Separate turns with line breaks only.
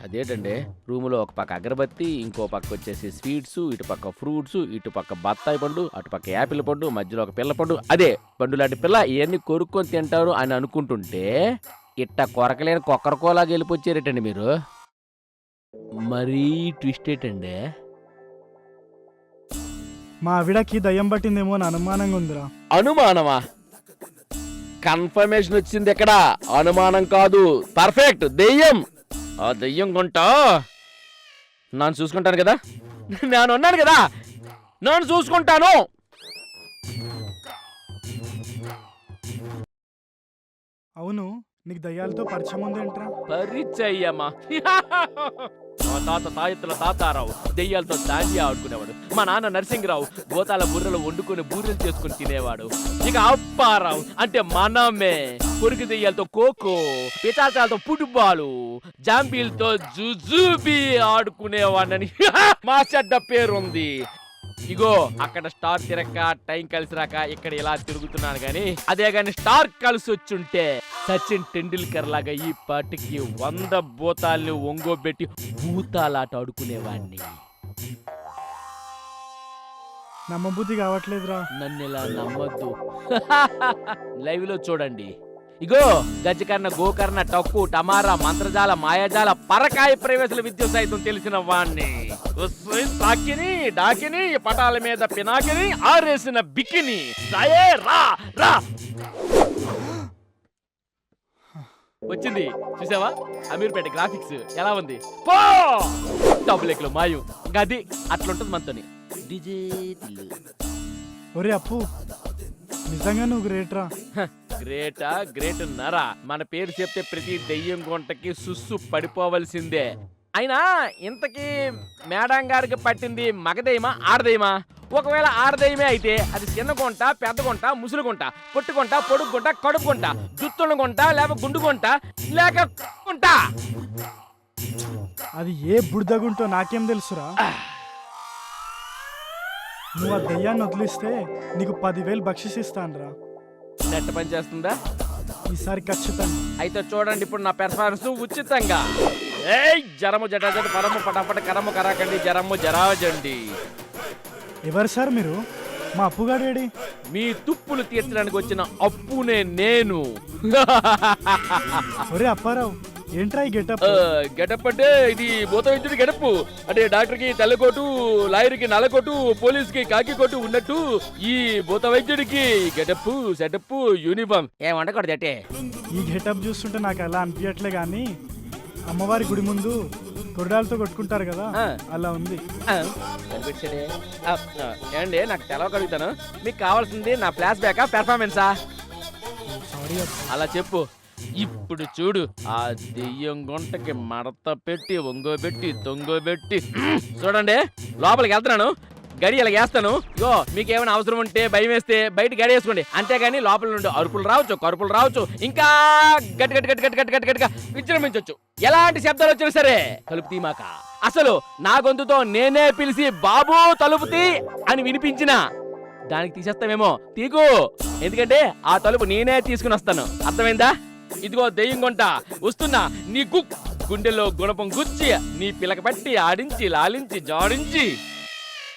అదేంటండి, రూములో ఒక పక్క అగరబత్తి, ఇంకో పక్క వచ్చేసి స్వీట్స్, ఇటు పక్క ఫ్రూట్స్, ఇటు పక్క బత్తాయి పండు, అటు పక్క యాపిల్ పండు, మధ్యలో ఒక పిల్ల పండు, అదే పండు లాంటి పిల్ల, ఇవన్నీ కొరుక్కొని తింటారు అని అనుకుంటుంటే ఇట్ట కొరకలేని కొక్కరకోలాగా వెళ్ళిపోచ్చారేటండి మీరు. మరీ ట్విస్ట్ ఏంటండి?
మా ఆవిడకి దయ్యం పట్టిందేమో అని అనుమానంగా ఉందిరా.
అనుమానమా? కన్ఫర్మేషన్ వచ్చింది ఎక్కడ, అనుమానం కాదు, పర్ఫెక్ట్ దెయ్యం. ఆ దెయ్యం కొంటా నన్ను చూసుకుంటాను కదా, నేను ఉన్నాను కదా, నన్ను చూసుకుంటాను.
అవును, నీకు దయ్యాలతో పరిచయం ఉందేంట్రా?
పరిచయమా? మా తాత తాయెత్తుల తాతారావు దెయ్యాలతో దాండియా ఆడుకునేవాడు. మా నాన్న నరసింగరావు గోతాల బుర్రలు వండుకొని బూరెలు చేసుకుని తినేవాడు. ఇక అప్పారావు అంటే మనమే కొరికి దెయ్యాలతో ఖోఖో, పిచాచాలతో ఫుట్బాలు, జాంబీలతో జుజుబీ ఆడుకునేవాడని మా చెడ్డ పేరుంది. ఇగో అక్కడ స్టార్ తిరక్క టైం కలిసి రాక ఇక్కడ ఇలా తిరుగుతున్నాను గాని, అదే గాని స్టార్ కలిసి వచ్చుంటే సచిన్ టెండూల్కర్ లాగా ఈ పాటికి 100 భూతాల్ని ఒంగోబెట్టి భూతాలాట ఆడుకునేవాడిని.
నమ్మబుద్ధి కావట్లేదురా.
నన్ను ఇలా నమ్మద్దు. లైవ్ లో చూడండి. ఇగో గజకర్ణ, గోకర్ణ, టక్కు, టమారా, మంత్రజాల, మాయాజాల, పరకాయ ప్రవేశల విద్య సైతం తెలిసిన వాణ్ణి. తాకిని డాకిని, పటాల మీద పినాకిని, ఆరేసిన బికిని. రా రా వచ్చింది చూసావా? అమీర్పేట గ్రాఫిక్స్ ఎలా ఉంది? పో డబ్బులెక్కలు మాయు గది అట్లుంటది మనతోని.
ఒరే అప్పు, నిజంగా నువ్వు గ్రేట్రా.
గ్రేటా? గ్రేట్ నరా? మన పేరు చెప్తే ప్రతి దెయ్యం గుంటకి సుస్సు పడిపోవలసిందే. అయినా ఇంతకీ మేడం గారికి పట్టింది మగదయ్యమా ఆడదయ్యమా? ఒకవేళ ఆడదయ్యమే అయితే అది చిన్న గుంట, పెద్ద గుంట, ముసులు గుంట, పొట్టు గుంట, పొడుగు గుంట, కడుపు గుంట, జుత్తున్న గుంట, లేక గుండు గుంట, లేక గుంట.
అది ఏ బుడిదగుంటో నాకేం తెలుసురా. నువ్వు ఆ దయ్యాన్ని వదిలిస్తే నీకు 10,000 బక్షిస్ ఇస్తానురా.
నెట్ పని చేస్తుందా?
ఈసారి ఖచ్చితంగా.
అయితే చూడండి ఇప్పుడు నా పెర్ఫార్మెన్స్ ఉచితంగా. ఏయ్ జరము జటాజట పరము పటాపట కరము కరాకండి జరము జరాజండి.
ఎవరు సార్ మీరు? మా అప్పుగాడేడి?
మీ తుప్పులు తీర్చడానికి వచ్చిన అప్పునే నేను.
ఒరే అప్పారావు, ఏంట్రా ఈ గెటప్?
గెటప్ అంటే ఇది భూత వైద్యుడి గెటప్. అంటే డాక్టర్ కి తెల్లకోటు, లాయర్ కి నల్లకోటు, పోలీస్ కి కాకి కోటు ఉన్నట్టు ఈ భూత వైద్యుడికి గెటప్, సెటప్, యూనిఫామ్ ఏమంటకూడదు. అంటే
ఈ గెటప్ చూస్తుంటే నాకు అలా అనిపించట్లే గానీ, అమ్మవారి గుడి ముందు కొరడాలతో కొట్టుకుంటారు కదా, అలా ఉంది.
ఏమండి నాకు తెలవగలుగుతాను, మీకు కావాల్సింది నా ఫ్లాష్ బ్యాకా పెర్ఫార్మెన్సా?
సారీ.
అలా చెప్పు. ఇప్పుడు చూడు, ఆ దెయ్యం గుంటకి మడత పెట్టి ఒంగోబెట్టి తొంగోబెట్టి చూడండి. లోపలికి వెళ్తున్నాను, గడి ఇలా వేస్తాను. ఇగో మీకేమైనా అవసరం ఉంటే భయం వేస్తే బయట గడి వేసుకోండి. అంతేగాని లోపల నుండి అరుపులు రావచ్చు, కరుపులు రావచ్చు, ఇంకా గట్టి గట్టి గట్టి గట్టి గట్టి గట్టి గట్టిగా విజృంభించవచ్చు. ఎలాంటి శబ్దాలు వచ్చినా సరే తలుపు తీమాక. అసలు నా గొంతుతో నేనే పిలిచి బాబు తలుపు తీ అని వినిపించిన దానికి తీసేస్తామేమో, తీకు. ఎందుకంటే ఆ తలుపు నేనే తీసుకుని వస్తాను. అర్థమైందా? ఇదిగో దెయ్యం గుంట వస్తున్నా. నీ గుండెల్లో గుణపం గుచ్చి నీ పిలక పట్టి ఆడించి లాలించి జాడించి